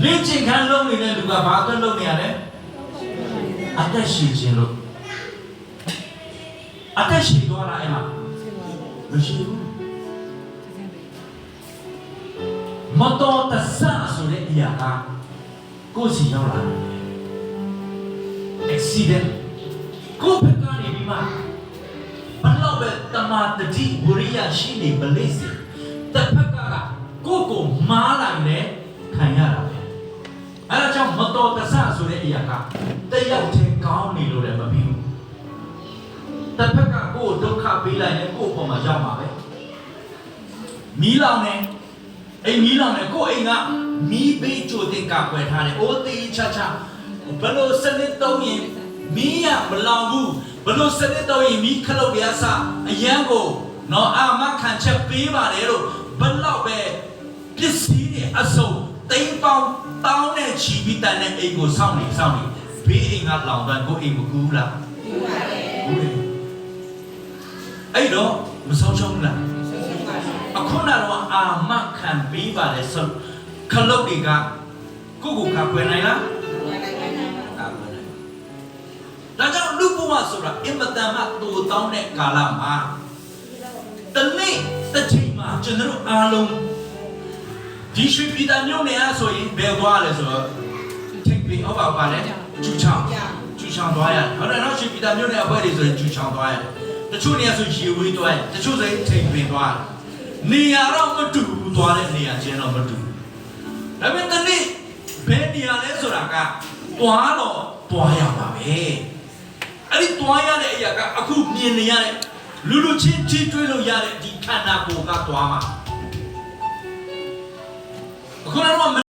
လေ့ကျင့်ခန်းလုပ်နေတဲ့လူကဘာအတွက်လုပ်နေရလဲအသက်ရှင်ခြင်းလို့အသက်ရှင်သွားတာအဲ့မှာမရှိဘူးမတော်တဆဆိုတဲ့အရာကကိုယ်စီရောက်လာတယ် accident ကိုယ်ဘက်ကနေပြီးမှဘလောက်ပဲတမာတတိဝရိယရှိနေမလေးစေတစ်ဖက်ကကိုယ်ကိုမားလိုက်နဲ့ခံရတာပဲအဲဒါကြောင့်မတော်တဆဆိုတဲ့အရာကတယောက်တည်းကောင်းနေလို့လည်းမပြီးဘူးတစ်ဖက်ကကိုယ်ဒုက္ခပေးလိုက်ရင်ကိုယ်ပေါ်မှာရောက်မှာပဲမီးလောင်နေအိမ်မီးလောင်နေကိုယ်အိမ်ကမီးဘေးကြိုတင်ကကွယ်ထားတယ်အိုးသေးချာချာဘလို့စနစ်တုံးရင်မီးရမလောင်ဘူးဘလို့စနစ်တုံးရင်မီးခလုတ်ရစအရန်ကိုနော်အာမခံချက်ပေးပါတယ်လို့ဘလောက်ပဲပစ္စည်းတွေအစုံတိမ်ပေါင်းတောင်းနဲ့ချီပြီးတန်တဲ့အိမ်ကိုစောင့်နေဘေးအိမ်ကလောင်တဲ့ကိုအိမ်မကူးလားကူးပါတယ်အဲ့တော့မဆုံးရှုံးလားအခုနကတော့အာမခံပေးပါတယ်ဆိုခလုတ်တွေကကိုကကွယ်နိုင်လားဒါကြောင့်လူဘဝဆိုတာအင်မတန်မှတူတောင်းတဲ့ကာလမှာတနေ့တစ်ချိန်မှာကျွန်တော်အားလုံးဒီရွှေပြည်သာမြို့နယ်အားဆိုရင်ဘယ်သွားလဲဆိုတော့ထိပ်ပြီးအောက်ပါလဲကျူချောင်းသွားရတယ်ဟုတ်တယ်နော်ရွှေပြည်သာမြို့နယ်အပွဲတွေဆိုရင်ကျူချောင်းသွားရတယ်တချို့နေရာဆိုရေဝေးသွားရတယ်တချို့ဆိုရင်ထိပ်ပြီးသွားတယ်နေရာတော့မတူဘူးသွားတဲ့နေရာချင်းတော့မတူဘူးဒါပေမဲ့တနေ့ဘယ်နေရာလဲဆိုတာကသွားရပါပဲအဲ့ဒီသွားရတဲ့အရာကအခုမြင်နေရတဲ့လူချင်းထိတွေ့လို့ရတဲ့ဒီခန္ဓာကိုယ်ကသွားမှာအခုတော့